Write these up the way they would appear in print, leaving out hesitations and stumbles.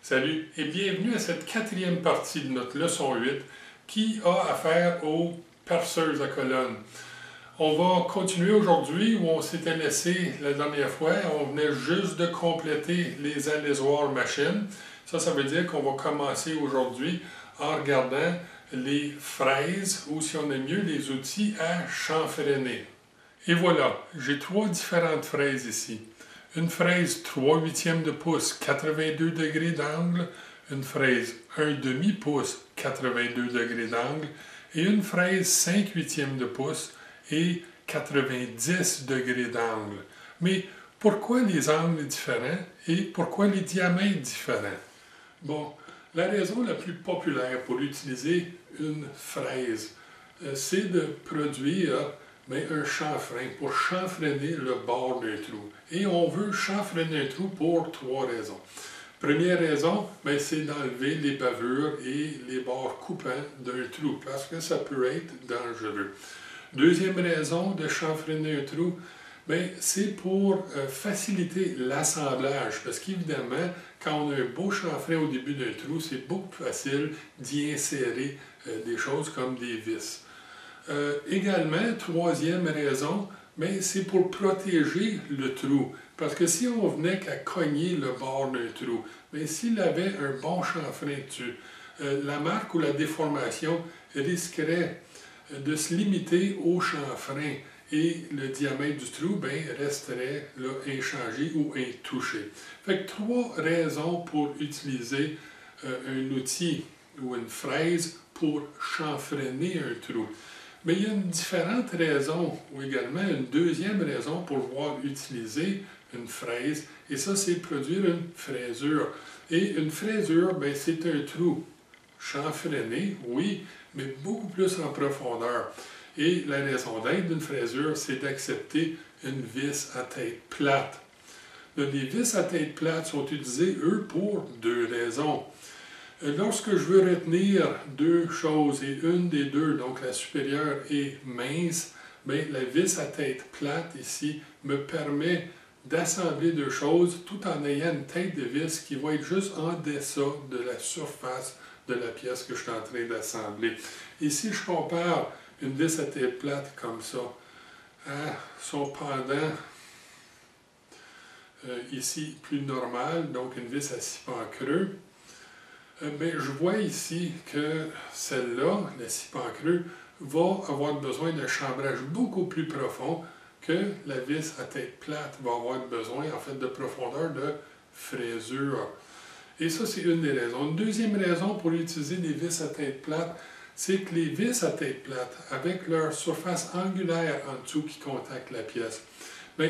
Salut et bienvenue à cette quatrième partie de notre leçon 8 qui a affaire aux perceuses à colonnes. On va continuer aujourd'hui où on s'était laissé la dernière fois. On venait juste de compléter les alésoirs machines. Ça veut dire qu'on va commencer aujourd'hui en regardant les fraises ou, si on aime mieux, les outils à chanfreiner. Et voilà, j'ai trois différentes fraises ici. Une fraise 3/8 de pouce, 82 degrés d'angle, une fraise 1/2 pouce, 82 degrés d'angle, et une fraise 5/8 de pouce et 90 degrés d'angle. Mais pourquoi les angles différents et pourquoi les diamètres différents? Bon, la raison la plus populaire pour utiliser une fraise, c'est de produire un chanfrein pour chanfreiner le bord d'un trou. Et on veut chanfreiner un trou pour trois raisons. Première raison, c'est d'enlever les bavures et les bords coupants d'un trou, parce que ça peut être dangereux. Deuxième raison de chanfreiner un trou, c'est pour faciliter l'assemblage, parce qu'évidemment, quand on a un beau chanfrein au début d'un trou, c'est beaucoup plus facile d'y insérer des choses comme des vis. Également, troisième raison, c'est pour protéger le trou. Parce que si on venait qu'à cogner le bord d'un trou, s'il avait un bon chanfrein dessus, la marque ou la déformation risquerait de se limiter au chanfrein et le diamètre du trou resterait là, inchangé ou intouché. Fait que trois raisons pour utiliser un outil ou une fraise pour chanfreiner un trou. Mais il y a une différente raison, ou également une deuxième raison pour pouvoir utiliser une fraise, et ça, c'est produire une fraisure. Et une fraisure, c'est un trou chanfreiné, oui, mais beaucoup plus en profondeur. Et la raison d'être d'une fraisure, c'est d'accepter une vis à tête plate. Les vis à tête plate sont utilisées, eux, pour deux raisons. Lorsque je veux retenir deux choses, et une des deux, donc la supérieure est mince, la vis à tête plate ici me permet d'assembler deux choses tout en ayant une tête de vis qui va être juste en deçà de la surface de la pièce que je suis en train d'assembler. Et si je compare une vis à tête plate comme ça à son pendant ici plus normal, donc une vis à 6 pans creux, je vois ici que celle-là, la 6 pans creux, va avoir besoin d'un chambrage beaucoup plus profond que la vis à tête plate va avoir besoin, en fait, de profondeur de fraisure. Et ça, c'est une des raisons. Une deuxième raison pour utiliser des vis à tête plate, c'est que les vis à tête plate, avec leur surface angulaire en dessous qui contacte la pièce,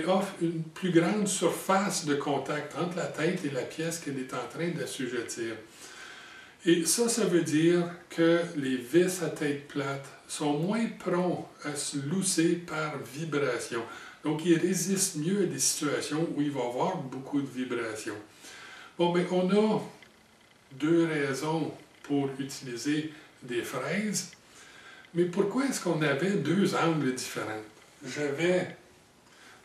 offrent une plus grande surface de contact entre la tête et la pièce qu'elle est en train d'assujettir. Et ça veut dire que les vis à tête plate sont moins prompts à se lousser par vibration. Donc, ils résistent mieux à des situations où il va y avoir beaucoup de vibrations. Bon, on a deux raisons pour utiliser des fraises. Mais pourquoi est-ce qu'on avait deux angles différents?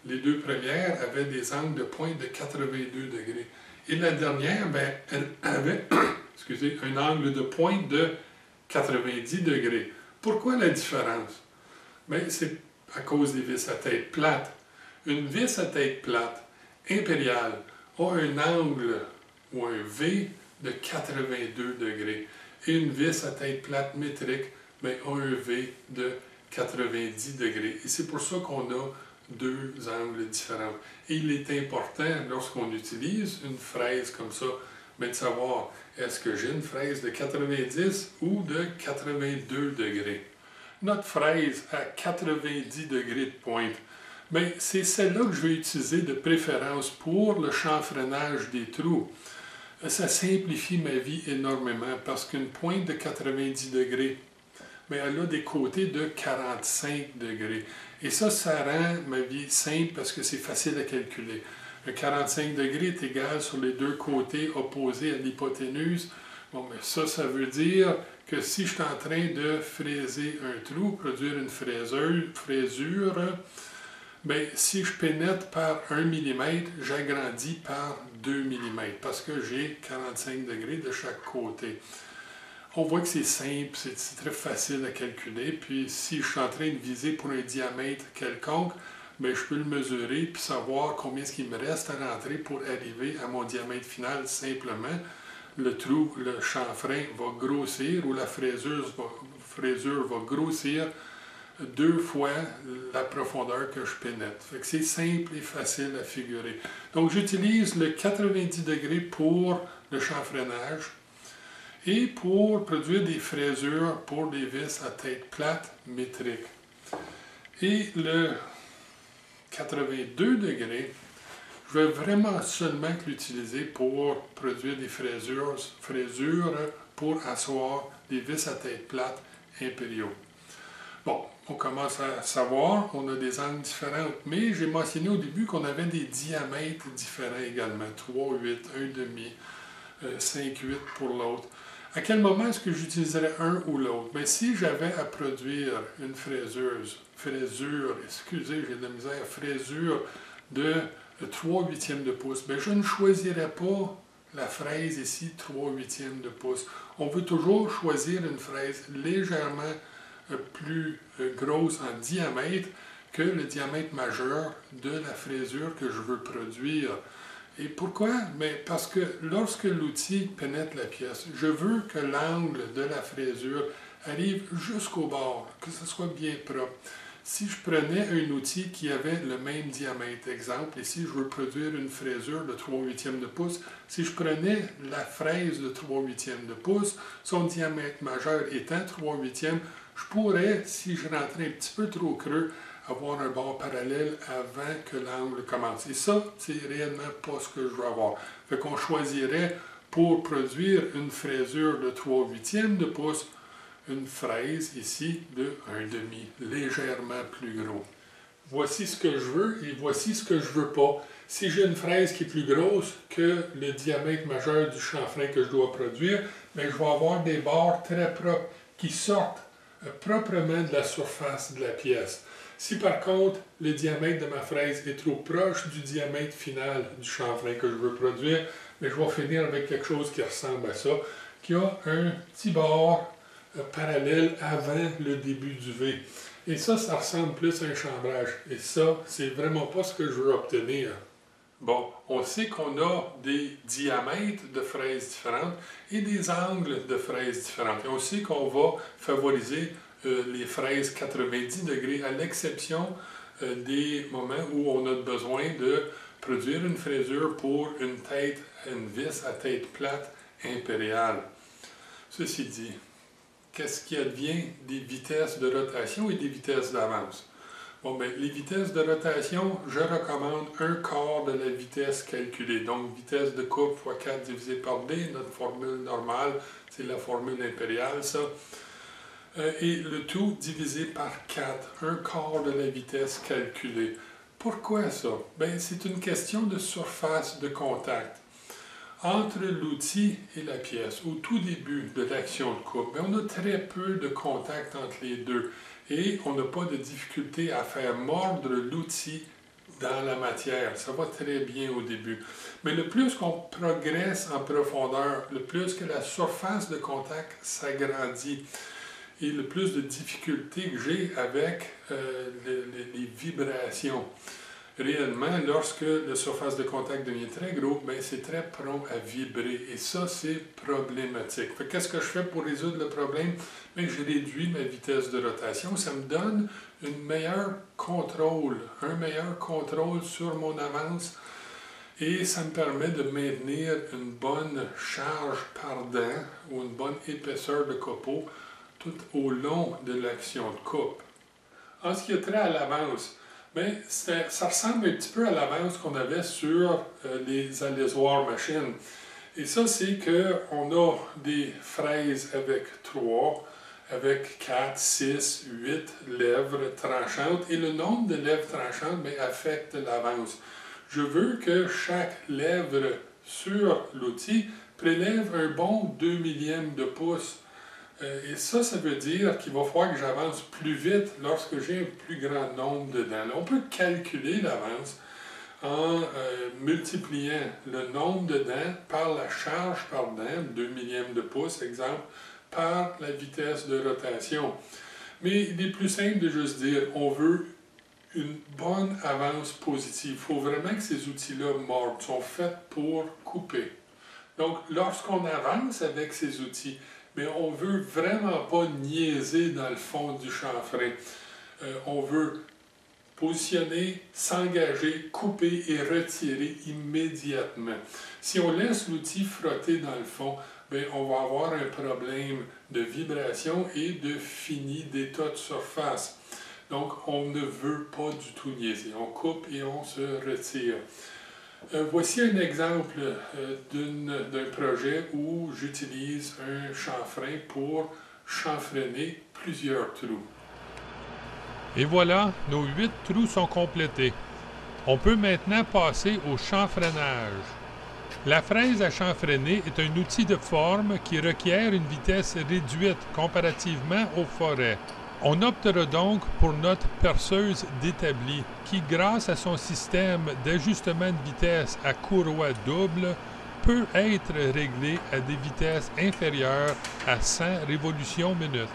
Les deux premières avaient des angles de pointe de 82 degrés. Et la dernière, elle avait un angle de pointe de 90 degrés. Pourquoi la différence? C'est à cause des vis à tête plate. Une vis à tête plate impériale a un angle ou un V de 82 degrés. Et une vis à tête plate métrique a un V de 90 degrés. Et c'est pour ça qu'on a deux angles différents. Et il est important, lorsqu'on utilise une fraise comme ça, de savoir est-ce que j'ai une fraise de 90 ou de 82 degrés. Notre fraise à 90 degrés de pointe, c'est celle-là que je vais utiliser de préférence pour le chanfreinage des trous. Ça simplifie ma vie énormément parce qu'une pointe de 90 degrés, elle a des côtés de 45 degrés. Et ça rend ma vie simple parce que c'est facile à calculer. Le 45 degrés est égal sur les deux côtés opposés à l'hypoténuse. Ça veut dire que si je suis en train de fraiser un trou, produire une fraisure, bien, si je pénètre par 1 mm, j'agrandis par 2 mm parce que j'ai 45 degrés de chaque côté. On voit que c'est simple, c'est très facile à calculer. Puis si je suis en train de viser pour un diamètre quelconque, bien, je peux le mesurer puis savoir combien est-ce qu'il me reste à rentrer pour arriver à mon diamètre final simplement. Le trou, le chanfrein va grossir ou la fraisure va grossir 2 fois la profondeur que je pénètre. Fait que c'est simple et facile à figurer. Donc j'utilise le 90 degrés pour le chanfreinage et pour produire des fraisures pour des vis à tête plate métrique. Et le 82 degrés, je vais vraiment seulement l'utiliser pour produire des fraisures pour asseoir des vis à tête plate impériaux. Bon, on commence à savoir, on a des angles différents, mais j'ai mentionné au début qu'on avait des diamètres différents également, 3, 8, 1,5, 5, 8 pour l'autre. À quel moment est-ce que j'utiliserais un ou l'autre? Bien, si j'avais à produire une fraisure, excusez, j'ai de la misère, fraisure de 3/8 de pouce, bien, je ne choisirais pas la fraise ici, 3/8 de pouce. On veut toujours choisir une fraise légèrement plus grosse en diamètre que le diamètre majeur de la fraisure que je veux produire. Et pourquoi? Mais parce que lorsque l'outil pénètre la pièce, je veux que l'angle de la fraisure arrive jusqu'au bord, que ce soit bien propre. Si je prenais un outil qui avait le même diamètre, exemple, ici je veux produire une fraisure de 3/8 de pouce, si je prenais la fraise de 3/8 de pouce, son diamètre majeur étant 3/8, je pourrais, si je rentrais un petit peu trop creux, avoir un bord parallèle avant que l'angle commence. Et ça, c'est réellement pas ce que je veux avoir. Fait qu'on choisirait pour produire une fraisure de 3/8 de pouce, une fraise ici de 1,5, légèrement plus gros. Voici ce que je veux et voici ce que je veux pas. Si j'ai une fraise qui est plus grosse que le diamètre majeur du chanfrein que je dois produire, bien, je vais avoir des bords très propres qui sortent proprement de la surface de la pièce. Si par contre le diamètre de ma fraise est trop proche du diamètre final du chanfrein que je veux produire, bien, je vais finir avec quelque chose qui ressemble à ça, qui a un petit bord parallèle avant le début du V. Et ça ressemble plus à un chambrage. Et ça, c'est vraiment pas ce que je veux obtenir. Bon, on sait qu'on a des diamètres de fraises différentes et des angles de fraises différentes. Et on sait qu'on va favoriser les fraises 90 degrés, à l'exception des moments où on a besoin de produire une fraisure pour une vis à tête plate impériale. Ceci dit, qu'est-ce qui advient des vitesses de rotation et des vitesses d'avance? Bon, bien, les vitesses de rotation, je recommande 1/4 de la vitesse calculée. Donc, vitesse de coupe fois 4 divisé par D, notre formule normale, c'est la formule impériale, ça. Et le tout divisé par 4, 1/4 de la vitesse calculée. Pourquoi ça? Bien, c'est une question de surface de contact. Entre l'outil et la pièce, au tout début de l'action de coupe, bien, on a très peu de contact entre les deux et on n'a pas de difficulté à faire mordre l'outil dans la matière. Ça va très bien au début. Mais le plus qu'on progresse en profondeur, le plus que la surface de contact s'agrandit et le plus de difficultés que j'ai avec les vibrations. Réellement, lorsque la surface de contact devient très gros, bien, c'est très prompt à vibrer. Et ça, c'est problématique. Qu'est-ce que je fais pour résoudre le problème? Bien, je réduis ma vitesse de rotation. Ça me donne un meilleur contrôle sur mon avance. Et ça me permet de maintenir une bonne charge par dent ou une bonne épaisseur de copeaux tout au long de l'action de coupe. En ce qui a trait à l'avance, bien, ça ressemble un petit peu à l'avance qu'on avait sur les alésoirs machines. Et ça, c'est qu'on a des fraises avec 3, avec 4, 6, 8 lèvres tranchantes. Et le nombre de lèvres tranchantes bien, affecte l'avance. Je veux que chaque lèvre sur l'outil prélève un bon 2 millièmes de pouce Et ça veut dire qu'il va falloir que j'avance plus vite lorsque j'ai un plus grand nombre de dents. Là, on peut calculer l'avance en multipliant le nombre de dents par la charge par dent, 2 millièmes de pouce, exemple, par la vitesse de rotation. Mais il est plus simple de juste dire, on veut une bonne avance positive. Il faut vraiment que ces outils-là mordent, sont faits pour couper. Donc, lorsqu'on avance avec ces outils, mais on ne veut vraiment pas niaiser dans le fond du chanfrein. On veut positionner, s'engager, couper et retirer immédiatement. Si on laisse l'outil frotter dans le fond, bien, on va avoir un problème de vibration et de fini d'état de surface. Donc, on ne veut pas du tout niaiser. On coupe et on se retire. Voici un exemple d'un projet où j'utilise un chanfrein pour chanfreiner plusieurs trous. Et voilà, nos 8 trous sont complétés. On peut maintenant passer au chanfreinage. La fraise à chanfreiner est un outil de forme qui requiert une vitesse réduite comparativement aux forêts. On optera donc pour notre perceuse d'établi qui, grâce à son système d'ajustement de vitesse à courroie double, peut être réglé à des vitesses inférieures à 100 révolutions minute.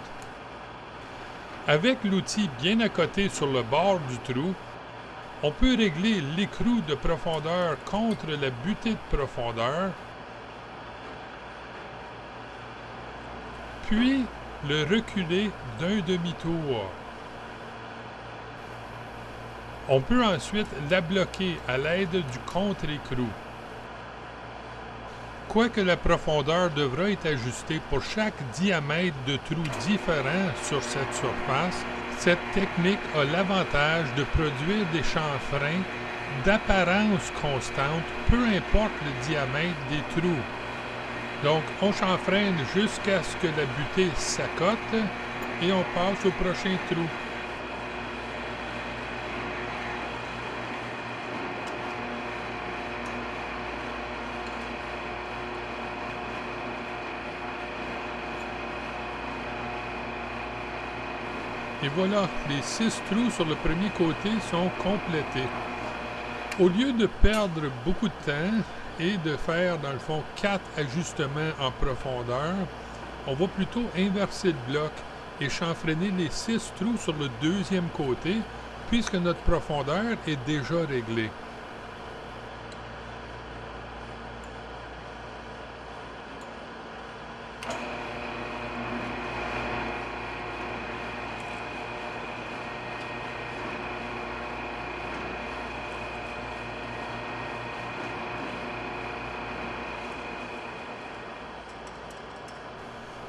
Avec l'outil bien accoté sur le bord du trou, on peut régler l'écrou de profondeur contre la butée de profondeur, puis le reculer d'un demi-tour. On peut ensuite la bloquer à l'aide du contre-écrou. Quoique la profondeur devra être ajustée pour chaque diamètre de trou différent sur cette surface, cette technique a l'avantage de produire des chanfreins d'apparence constante, peu importe le diamètre des trous. Donc, on chanfreine jusqu'à ce que la butée s'accote et on passe au prochain trou. Et voilà, les 6 trous sur le premier côté sont complétés. Au lieu de perdre beaucoup de temps et de faire, dans le fond, 4 ajustements en profondeur, on va plutôt inverser le bloc et chanfreiner les 6 trous sur le deuxième côté, puisque notre profondeur est déjà réglée.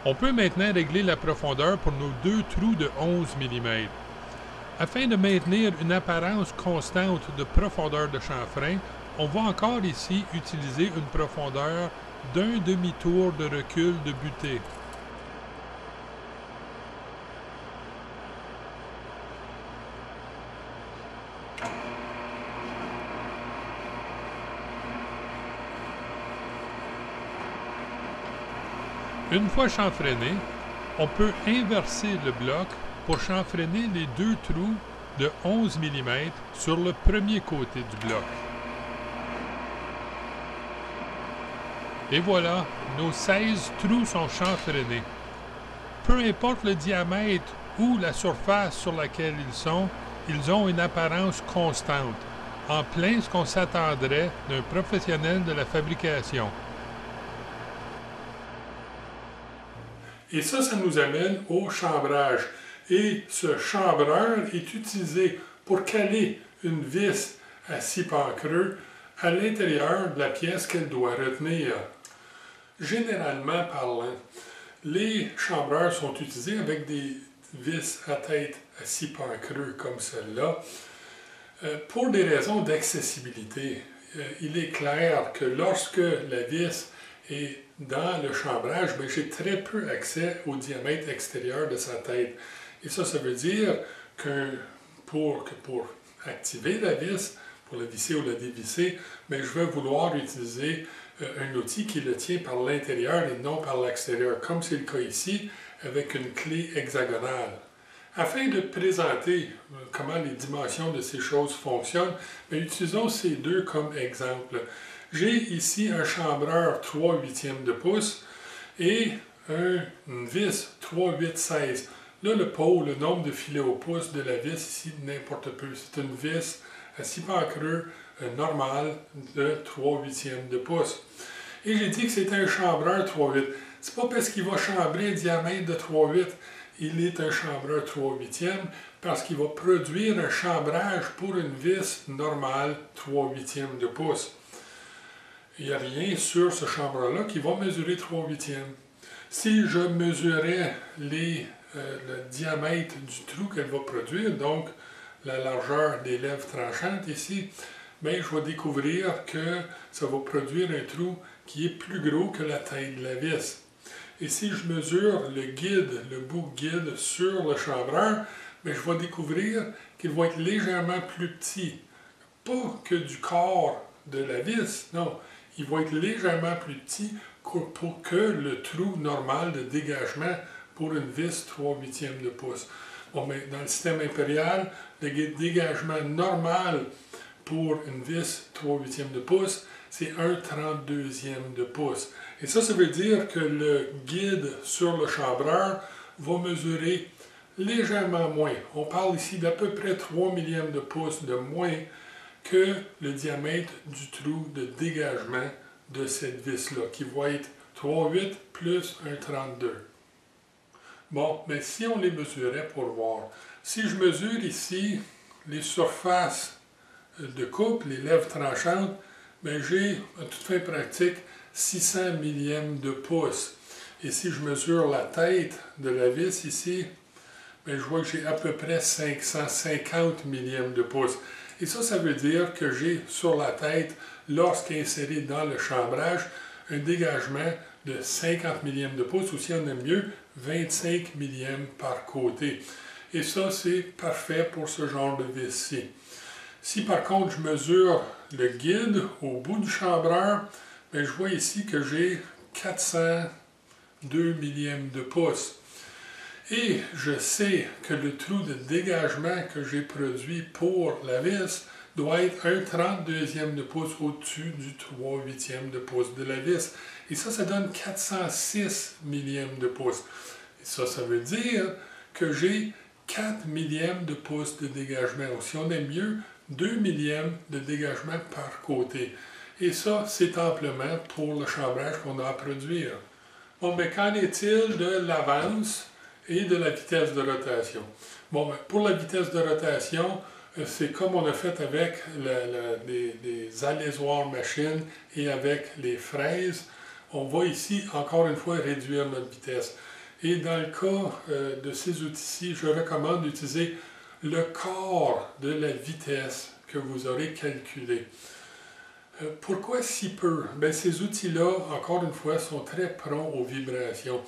On peut maintenant régler la profondeur pour nos 2 trous de 11 mm. Afin de maintenir une apparence constante de profondeur de chanfrein, on va encore ici utiliser une profondeur d'un demi-tour de recul de butée. Une fois chanfreiné, on peut inverser le bloc pour chanfreiner les 2 trous de 11 mm sur le premier côté du bloc. Et voilà, nos 16 trous sont chanfreinés. Peu importe le diamètre ou la surface sur laquelle ils ont une apparence constante, en plein ce qu'on s'attendrait d'un professionnel de la fabrication. Et ça nous amène au chambrage. Et ce chambreur est utilisé pour caler une vis à 6 pans creux à l'intérieur de la pièce qu'elle doit retenir. Généralement parlant, les chambreurs sont utilisés avec des vis à tête à 6 pans creux comme celle-là. Pour des raisons d'accessibilité, il est clair que lorsque la vis est dans le chambrage, j'ai très peu accès au diamètre extérieur de sa tête. Et ça veut dire que pour activer la vis, pour la visser ou la dévisser, je vais vouloir utiliser un outil qui le tient par l'intérieur et non par l'extérieur, comme c'est le cas ici, avec une clé hexagonale. Afin de présenter comment les dimensions de ces choses fonctionnent, utilisons ces deux comme exemple. J'ai ici un chambreur 3/8 de pouce et une vis 3/8-16. Là, le nombre de filets au pouce de la vis ici, n'importe peu. C'est une vis à 6 pans creux normale de 3/8 de pouce. Et j'ai dit que c'était un chambreur 3/8. C'est pas parce qu'il va chambrer un diamètre de 3/8, il est un chambreur 3/8 parce qu'il va produire un chambrage pour une vis normale 3/8 de pouce. Il n'y a rien sur ce chambreur-là qui va mesurer 3/8. Si je mesurais le diamètre du trou qu'elle va produire, donc la largeur des lèvres tranchantes ici, bien, je vais découvrir que ça va produire un trou qui est plus gros que la taille de la vis. Et si je mesure le guide, le bout guide sur le chambreur, bien, je vais découvrir qu'il va être légèrement plus petit. Pas que du corps de la vis, non. Il va être légèrement plus petit pour que le trou normal de dégagement pour une vis 3/8 de pouce. Bon, mais dans le système impérial, le dégagement normal pour une vis 3/8 de pouce, c'est 1/32 de pouce. Et ça veut dire que le guide sur le chambreur va mesurer légèrement moins. On parle ici d'à peu près 3 millièmes de pouce de moins que le diamètre du trou de dégagement de cette vis-là, qui va être 3/8 plus 1/32. Bon, mais si on les mesurait pour voir, si je mesure ici les surfaces de coupe, les lèvres tranchantes, bien, j'ai, à toute fin pratique, 600 millièmes de pouce. Et si je mesure la tête de la vis ici, bien, je vois que j'ai à peu près 550 millièmes de pouce. Et ça veut dire que j'ai sur la tête, lorsqu'inséré dans le chambrage, un dégagement de 50 millièmes de pouce, ou si on aime mieux, 25 millièmes par côté. Et ça, c'est parfait pour ce genre de vis-ci. Si par contre je mesure le guide au bout du chambreur, bien, je vois ici que j'ai 402 millièmes de pouce. Et je sais que le trou de dégagement que j'ai produit pour la vis doit être 1/32 de pouce au-dessus du 3/8 de pouce de la vis. Et ça donne 406 millièmes de pouce. Et ça veut dire que j'ai 4 millièmes de pouce de dégagement. Ou si on aime mieux, 2 millièmes de dégagement par côté. Et ça, c'est amplement pour le chambrage qu'on a à produire. Bon, mais qu'en est-il de l'avance et de la vitesse de rotation? Bon, ben, pour la vitesse de rotation, c'est comme on a fait avec les alésoirs machines et avec les fraises. On va ici, encore une fois, réduire notre vitesse. Et dans le cas de ces outils-ci, je recommande d'utiliser le quart de la vitesse que vous aurez calculée. Pourquoi si peu? Bien, ces outils-là, encore une fois, sont très prompts aux vibrations.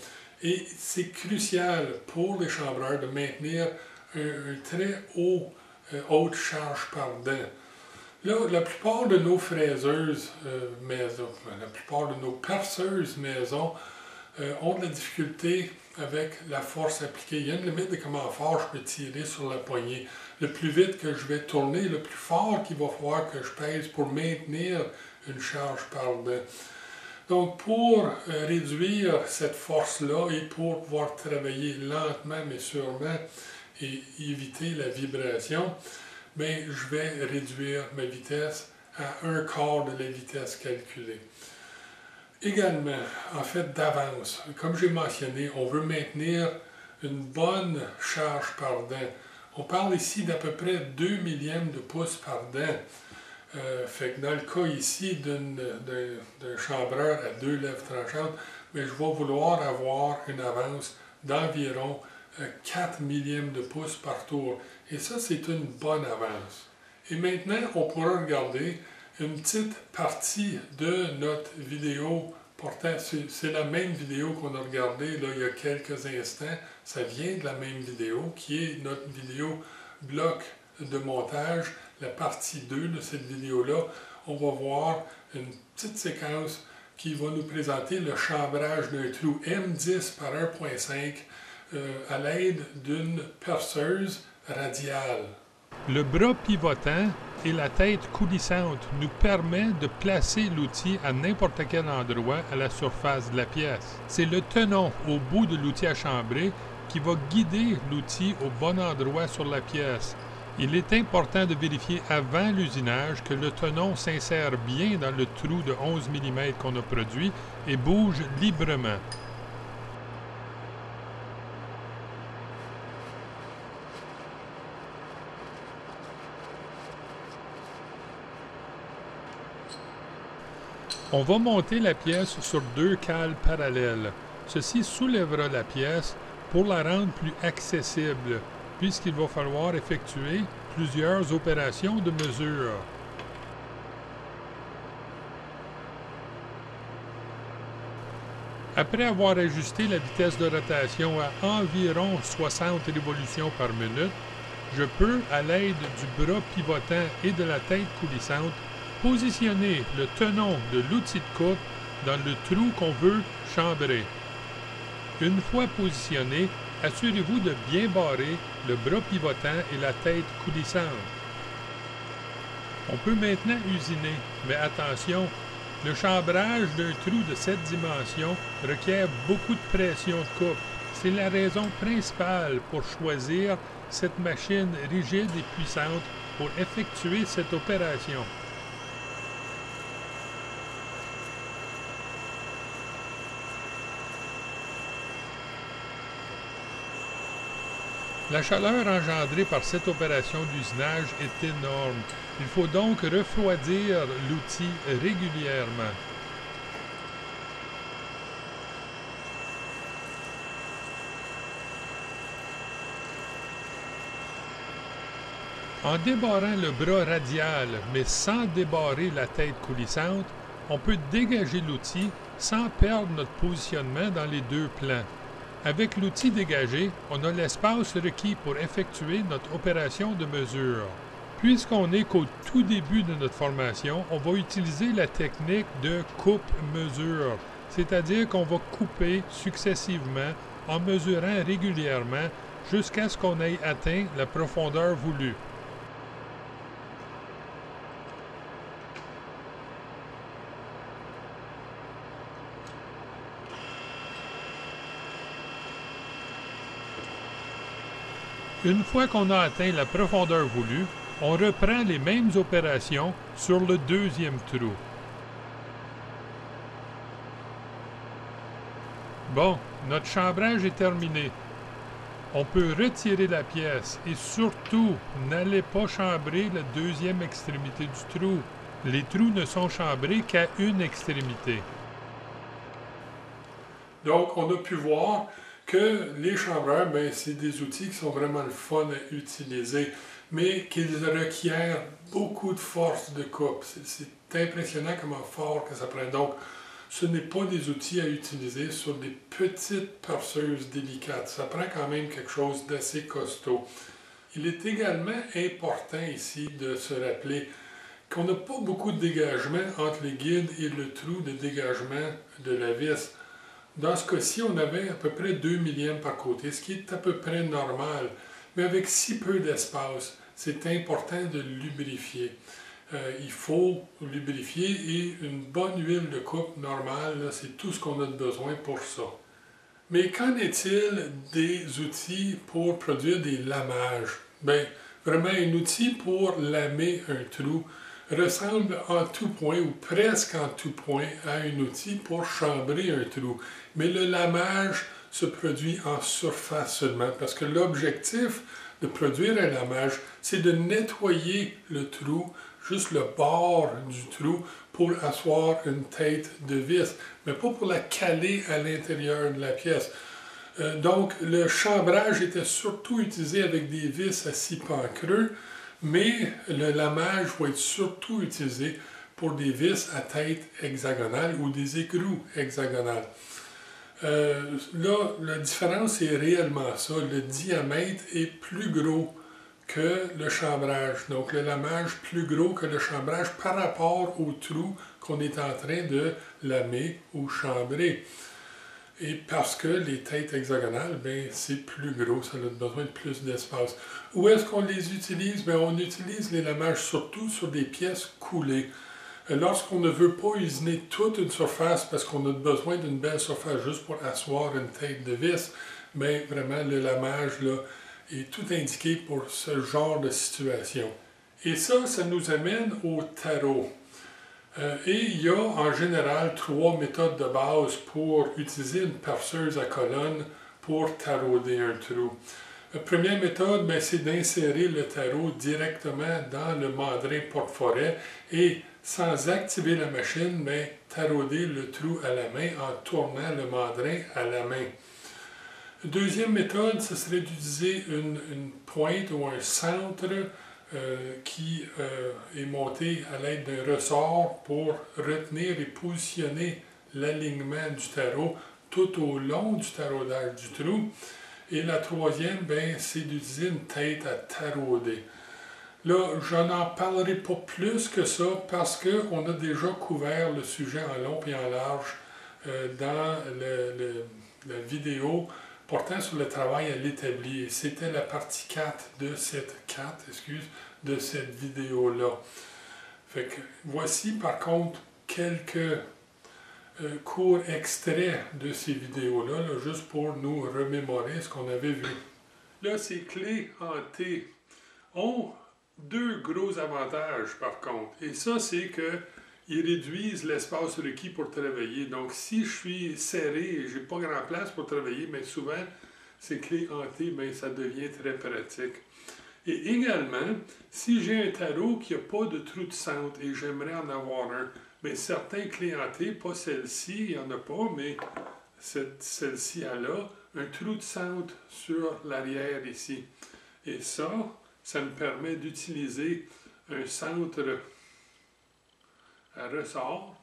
Et c'est crucial pour les chambreurs de maintenir un très haute charge par dent. Là, la plupart de nos fraiseuses maison, la plupart de nos perceuses maison ont de la difficulté avec la force appliquée. Il y a une limite de comment fort je peux tirer sur la poignée. Le plus vite que je vais tourner, le plus fort qu'il va falloir que je pèse pour maintenir une charge par dent. Donc, pour réduire cette force-là et pour pouvoir travailler lentement mais sûrement et éviter la vibration, bien, je vais réduire ma vitesse à 1/4 de la vitesse calculée. Également, en fait, d'avance, comme j'ai mentionné, on veut maintenir une bonne charge par dent. On parle ici d'à peu près 2 millièmes de pouce par dent. Fait que dans le cas ici d'un chambreur à 2 lèvres tranchantes, bien, je vais vouloir avoir une avance d'environ 4 millièmes de pouce par tour. Et ça, c'est une bonne avance. Et maintenant, on pourra regarder une petite partie de notre vidéo. Pourtant, c'est la même vidéo qu'on a regardée là, il y a quelques instants. Ça vient de la même vidéo, qui est notre vidéo bloc de montage, la partie 2 de cette vidéo-là. On va voir une petite séquence qui va nous présenter le chambrage d'un trou M10 par 1.5 à l'aide d'une perceuse radiale. Le bras pivotant et la tête coulissante nous permettent de placer l'outil à n'importe quel endroit à la surface de la pièce. C'est le tenon au bout de l'outil à chambrer qui va guider l'outil au bon endroit sur la pièce. Il est important de vérifier avant l'usinage que le tenon s'insère bien dans le trou de 11 mm qu'on a produit et bouge librement. On va monter la pièce sur 2 cales parallèles. Ceci soulèvera la pièce pour la rendre plus accessible, puisqu'il va falloir effectuer plusieurs opérations de mesure. Après avoir ajusté la vitesse de rotation à environ 60 révolutions par minute, je peux, à l'aide du bras pivotant et de la tête coulissante, positionner le tenon de l'outil de coupe dans le trou qu'on veut chambrer. Une fois positionné, assurez-vous de bien barrer le bras pivotant et la tête coulissante. On peut maintenant usiner, mais attention, le chambrage d'un trou de cette dimension requiert beaucoup de pression de coupe. C'est la raison principale pour choisir cette machine rigide et puissante pour effectuer cette opération. La chaleur engendrée par cette opération d'usinage est énorme. Il faut donc refroidir l'outil régulièrement. En débarrant le bras radial, mais sans débarrer la tête coulissante, on peut dégager l'outil sans perdre notre positionnement dans les deux plans. Avec l'outil dégagé, on a l'espace requis pour effectuer notre opération de mesure. Puisqu'on n'est qu'au tout début de notre formation, on va utiliser la technique de coupe-mesure, c'est-à-dire qu'on va couper successivement en mesurant régulièrement jusqu'à ce qu'on ait atteint la profondeur voulue. Une fois qu'on a atteint la profondeur voulue, on reprend les mêmes opérations sur le deuxième trou. Bon, notre chambrage est terminé. On peut retirer la pièce et surtout, n'allez pas chambrer la deuxième extrémité du trou. Les trous ne sont chambrés qu'à une extrémité. Donc, on a pu voir que les chambreurs, c'est des outils qui sont vraiment le fun à utiliser, mais qu'ils requièrent beaucoup de force de coupe. C'est impressionnant comment fort que ça prend. Donc, ce n'est pas des outils à utiliser sur des petites perceuses délicates. Ça prend quand même quelque chose d'assez costaud. Il est également important ici de se rappeler qu'on n'a pas beaucoup de dégagement entre les guides et le trou de dégagement de la vis. Dans ce cas-ci, on avait à peu près 2 mm par côté, ce qui est à peu près normal. Mais avec si peu d'espace, c'est important de lubrifier. Il faut lubrifier et une bonne huile de coupe normale, c'est tout ce qu'on a besoin pour ça. Mais qu'en est-il des outils pour produire des lamages? Bien, vraiment, un outil pour lamer un trou ressemble en tout point, ou presque en tout point, à un outil pour chambrer un trou. Mais le lamage se produit en surface seulement, parce que l'objectif de produire un lamage, c'est de nettoyer le trou, juste le bord du trou, pour asseoir une tête de vis, mais pas pour la caler à l'intérieur de la pièce. Donc, le chambrage était surtout utilisé avec des vis à 6 pans creux, mais le lamage va être surtout utilisé pour des vis à tête hexagonale ou des écrous hexagonales. Là, la différence est réellement ça. Le diamètre est plus gros que le chambrage. Donc le lamage plus gros que le chambrage par rapport au trou qu'on est en train de lamer ou chambrer. Et parce que les têtes hexagonales, ben, c'est plus gros, ça a besoin de plus d'espace. Où est-ce qu'on les utilise? Ben, on utilise les lamages surtout sur des pièces coulées. Lorsqu'on ne veut pas usiner toute une surface parce qu'on a besoin d'une belle surface juste pour asseoir une tête de vis, mais vraiment le lamage là, est tout indiqué pour ce genre de situation. Et ça nous amène au tarot. Et il y a en général 3 méthodes de base pour utiliser une perceuse à colonne pour tarauder un trou. La première méthode, ben, c'est d'insérer le tarot directement dans le mandrin porte-forêt et sans activer la machine, ben, tarauder le trou à la main en tournant le mandrin à la main. Deuxième méthode, ce serait d'utiliser une pointe ou un centre qui est monté à l'aide d'un ressort pour retenir et positionner l'alignement du tarot tout au long du taraudage du trou. Et la troisième, ben, c'est d'utiliser une tête à tarauder. Là, je n'en parlerai pas plus que ça parce qu'on a déjà couvert le sujet en long et en large dans la vidéo portant sur le travail à l'établi. C'était la partie 4 de cette vidéo-là. Fait que voici par contre quelques courts extraits de ces vidéos-là, là, juste pour nous remémorer ce qu'on avait vu. Là, ces clés en T ont 2 gros avantages par contre. Et ça, c'est qu'ils réduisent l'espace requis pour travailler. Donc, si je suis serré et je n'ai pas grand place pour travailler, mais souvent, ces clés en T, ben, ça devient très pratique. Et également, si j'ai un tarot qui n'a pas de trou de centre et j'aimerais en avoir un, mais certains clés en T, pas celle-ci, il n'y en a pas, mais celle-ci, elle a un trou de centre sur l'arrière ici. Et ça me permet d'utiliser un centre à ressort,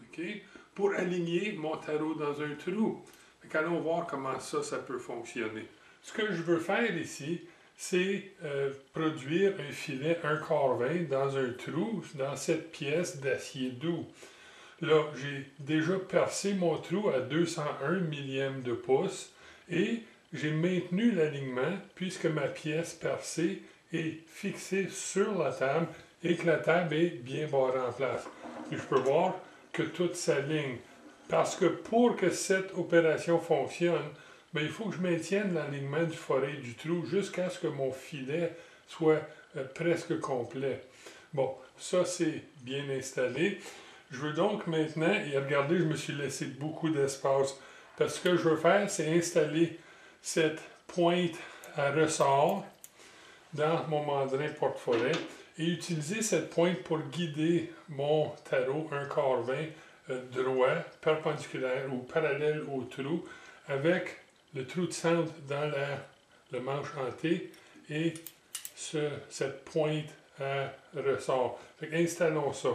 okay, pour aligner mon tarot dans un trou. Donc, allons voir comment ça peut fonctionner. Ce que je veux faire ici, c'est produire un filet 1/4 dans un trou, dans cette pièce d'acier doux. Là, j'ai déjà percé mon trou à 201 millièmes de pouce et j'ai maintenu l'alignement puisque ma pièce percée est fixée sur la table et que la table est bien barrée en place. Et je peux voir que tout s'aligne. Parce que pour que cette opération fonctionne, ben, il faut que je maintienne l'alignement du foret du trou jusqu'à ce que mon filet soit presque complet. Bon, ça c'est bien installé. Je veux donc maintenant, et regardez, je me suis laissé beaucoup d'espace, parce que ce que je veux faire, c'est installer cette pointe à ressort dans mon mandrin porte-forêt et utiliser cette pointe pour guider mon tarot 1/4 droit, perpendiculaire ou parallèle au trou, avec le trou de centre dans le manche en T et cette pointe à ressort. Fait installons ça.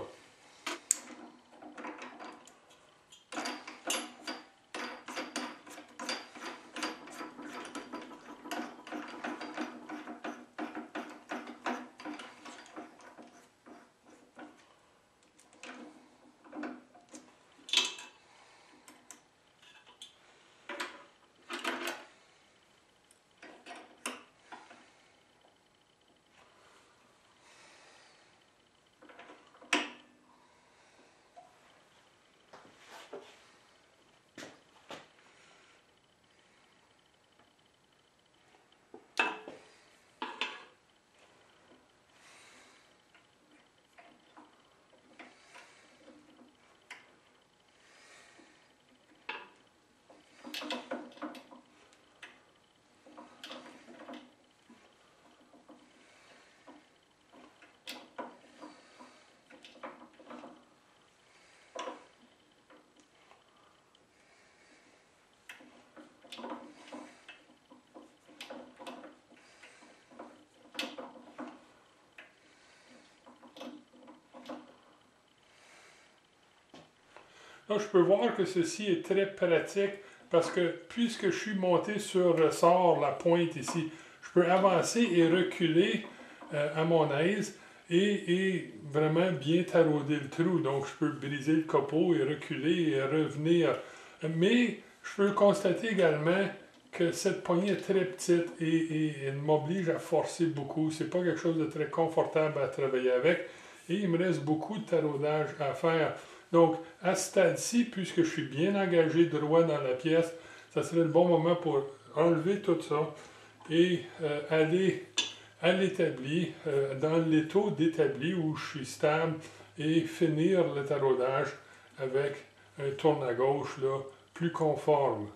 Là, je peux voir que ceci est très pratique parce que puisque je suis monté sur ressort, la pointe ici, je peux avancer et reculer à mon aise et vraiment bien tarauder le trou. Donc, je peux briser le copeau et reculer et revenir. Mais je peux constater également que cette poignée est très petite et elle m'oblige à forcer beaucoup. C'est pas quelque chose de très confortable à travailler avec. Et il me reste beaucoup de taraudage à faire. Donc, à ce stade-ci, puisque je suis bien engagé droit dans la pièce, ça serait le bon moment pour enlever tout ça et aller à l'établi, dans l'étau d'établi où je suis stable et finir le taraudage avec un tourne à gauche là, plus conforme.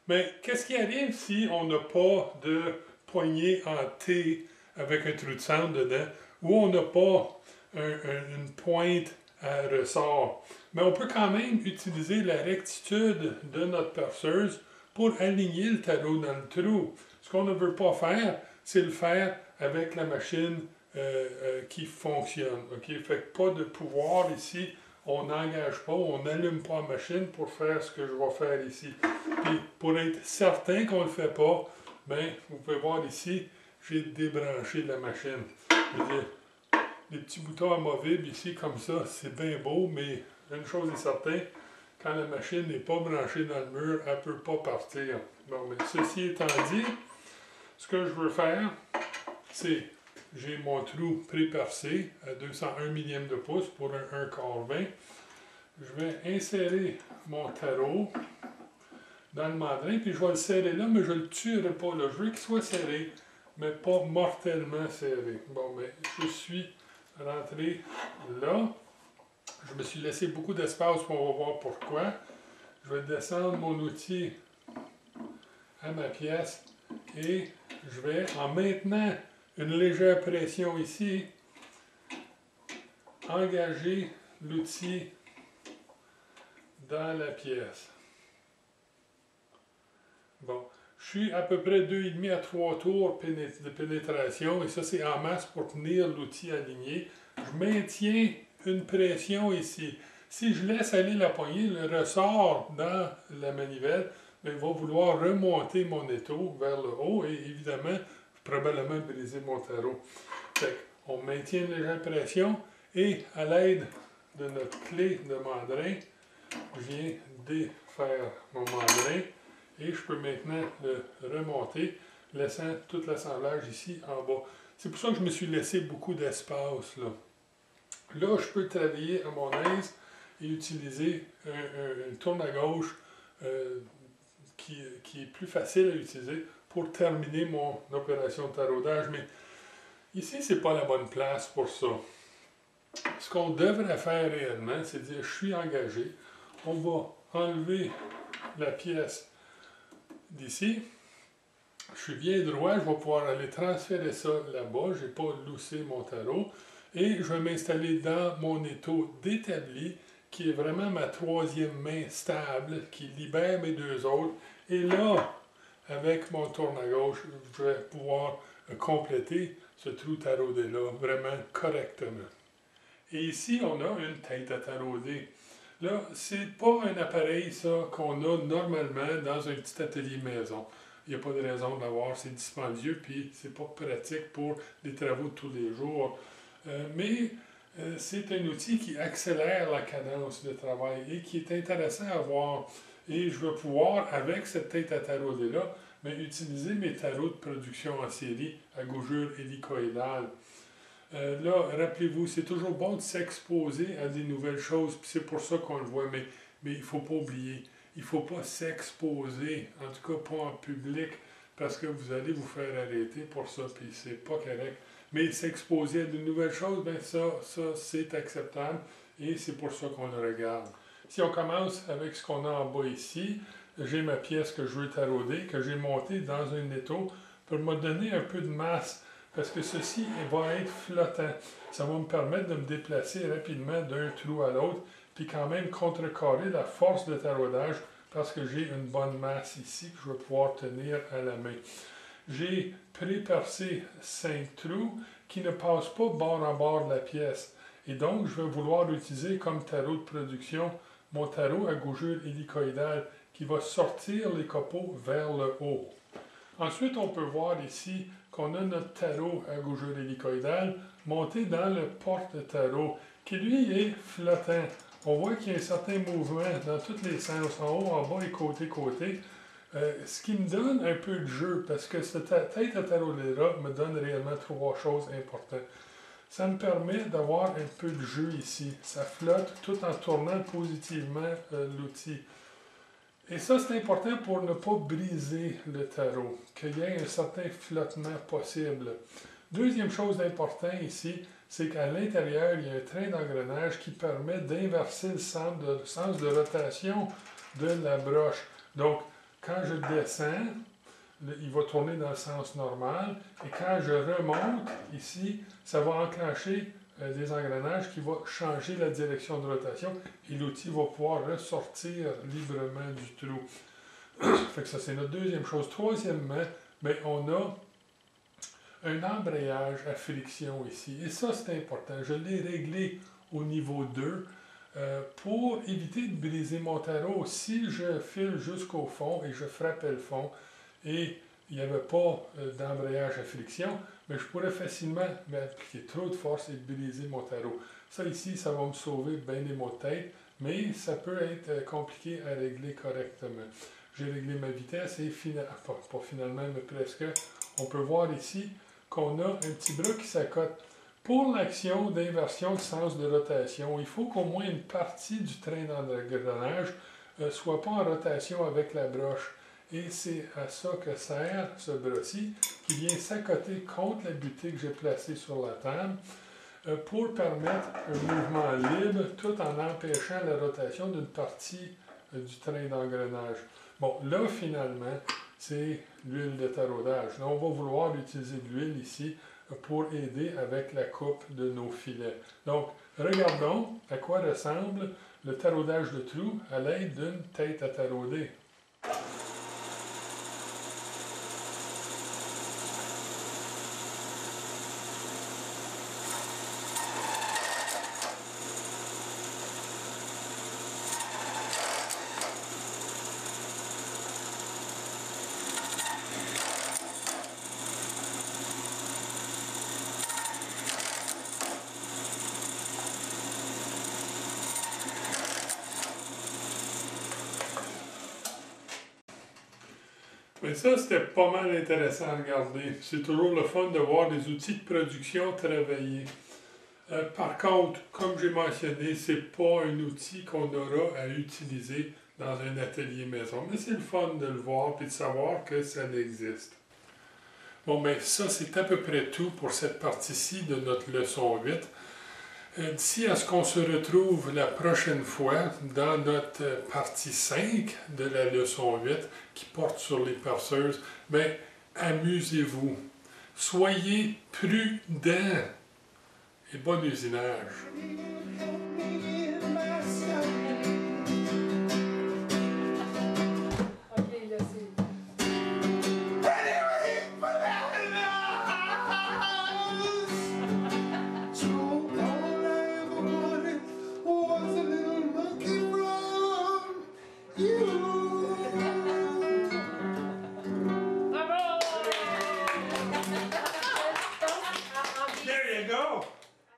Mais qu'est-ce qui arrive si on n'a pas de poignée en T avec un trou de centre dedans ou on n'a pas une pointe à ressort? Mais on peut quand même utiliser la rectitude de notre perceuse pour aligner le tarot dans le trou. Ce qu'on ne veut pas faire, c'est le faire avec la machine qui fonctionne. Okay? Fait que pas de pouvoir ici. On n'engage pas, on n'allume pas la machine pour faire ce que je vais faire ici. Puis pour être certain qu'on ne le fait pas, ben, vous pouvez voir ici, j'ai débranché la machine. Je veux dire, les petits boutons amovibles ici comme ça, c'est bien beau, mais une chose est certaine, quand la machine n'est pas branchée dans le mur, elle ne peut pas partir. Bon, mais ceci étant dit, ce que je veux faire, c'est, j'ai mon trou pré-percé à 201 millième de pouce pour un quart 20. Je vais insérer mon tarot dans le mandrin, puis je vais le serrer là, mais je ne le tuerai pas là. Je veux qu'il soit serré, mais pas mortellement serré. Bon, mais je suis rentré là. Je me suis laissé beaucoup d'espace, pour on va voir pourquoi. Je vais descendre mon outil à ma pièce et je vais, en maintenant une légère pression ici, engager l'outil dans la pièce. Bon, je suis à peu près 2,5 à 3 tours de pénétration et ça c'est en masse pour tenir l'outil aligné. Je maintiens une pression ici. Si je laisse aller la poignée, le ressort dans la manivelle, il va vouloir remonter mon étau vers le haut et évidemment, probablement briser mon tarot. On maintient une légère pression et à l'aide de notre clé de mandrin, je viens défaire mon mandrin et je peux maintenant le remonter, laissant tout l'assemblage ici en bas. C'est pour ça que je me suis laissé beaucoup d'espace là. Là, je peux travailler à mon aise et utiliser un tourne à gauche qui est plus facile à utiliser pour terminer mon opération de taraudage. Mais ici, ce n'est pas la bonne place pour ça. Ce qu'on devrait faire réellement, c'est dire je suis engagé. On va enlever la pièce d'ici. Je suis bien droit, je vais pouvoir aller transférer ça là-bas. Je n'ai pas loussé mon tarot. Et je vais m'installer dans mon étau d'établi, qui est vraiment ma troisième main stable, qui libère mes deux autres. Et là, avec mon tourne à gauche, je vais pouvoir compléter ce trou taraudé-là vraiment correctement. Et ici, on a une tête à tarauder. Là, c'est pas un appareil, ça, qu'on a normalement dans un petit atelier maison. Il n'y a pas de raison de l'avoir, c'est dispendieux, puis c'est pas pratique pour les travaux de tous les jours. Mais c'est un outil qui accélère la cadence de travail et qui est intéressant à voir. Et je vais pouvoir, avec cette tête à tarauder-là, utiliser mes tarots de production en série à gaugure hélicoïdale. Là, rappelez-vous, c'est toujours bon de s'exposer à des nouvelles choses, puis c'est pour ça qu'on le voit, mais il ne faut pas oublier, il ne faut pas s'exposer, en tout cas pas en public, parce que vous allez vous faire arrêter pour ça, puis c'est pas correct. Mais s'exposer à de nouvelles choses, bien ça c'est acceptable, et c'est pour ça qu'on le regarde. Si on commence avec ce qu'on a en bas ici, j'ai ma pièce que je veux tarauder, que j'ai montée dans un étau, pour me donner un peu de masse, parce que ceci va être flottant. Ça va me permettre de me déplacer rapidement d'un trou à l'autre, puis quand même contrecarrer la force de taraudage, parce que j'ai une bonne masse ici que je vais pouvoir tenir à la main. J'ai pré-percé 5 trous qui ne passent pas bord en bord de la pièce. Et donc, je vais vouloir utiliser comme tarot de production mon tarot à gaugure hélicoïdale qui va sortir les copeaux vers le haut. Ensuite, on peut voir ici qu'on a notre tarot à gougure hélicoïdale monté dans le porte-tarot, qui lui est flottant. On voit qu'il y a un certain mouvement dans tous les sens, en haut, en bas et côté-côté. Ce qui me donne un peu de jeu, parce que cette tête à tarot-là me donne réellement trois choses importantes. Ça me permet d'avoir un peu de jeu ici. Ça flotte tout en tournant positivement l'outil. Et ça, c'est important pour ne pas briser le tarot, qu'il y ait un certain flottement possible. Deuxième chose d'important ici, c'est qu'à l'intérieur, il y a un train d'engrenage qui permet d'inverser le sens de rotation de la broche. Donc, quand je descends, il va tourner dans le sens normal. Et quand je remonte ici, ça va enclencher des engrenages qui vont changer la direction de rotation et l'outil va pouvoir ressortir librement du trou. Fait que ça, c'est notre deuxième chose. Troisièmement, bien, on a un embrayage à friction ici. Et ça, c'est important. Je l'ai réglé au niveau 2 pour éviter de briser mon tarot. Si je file jusqu'au fond et je frappais le fond et il n'y avait pas d'embrayage à friction, mais je pourrais facilement m'appliquer trop de force et briser mon tarot. Ça ici, ça va me sauver bien des maux de tête, mais ça peut être compliqué à régler correctement. J'ai réglé ma vitesse et pas finalement, mais presque. On peut voir ici qu'on a un petit bras qui s'accote. Pour l'action d'inversion de sens de rotation, il faut qu'au moins une partie du train d'engrenage ne soit pas en rotation avec la broche. Et c'est à ça que sert ce bras-ci, qui vient s'accoter contre la butée que j'ai placée sur la table pour permettre un mouvement libre tout en empêchant la rotation d'une partie du train d'engrenage. Bon, là, finalement, c'est l'huile de taraudage. Là, on va vouloir utiliser de l'huile ici pour aider avec la coupe de nos filets. Donc, regardons à quoi ressemble le taraudage de trou à l'aide d'une tête à tarauder. Mais ça, c'était pas mal intéressant à regarder. C'est toujours le fun de voir des outils de production travailler. Par contre, comme j'ai mentionné, c'est pas un outil qu'on aura à utiliser dans un atelier maison. Mais c'est le fun de le voir et de savoir que ça existe. Bon, ben ça, c'est à peu près tout pour cette partie-ci de notre leçon 8. D'ici à ce qu'on se retrouve la prochaine fois dans notre partie 5 de la leçon 8 qui porte sur les perceuses, bien, amusez-vous, soyez prudents et bon usinage. There you go.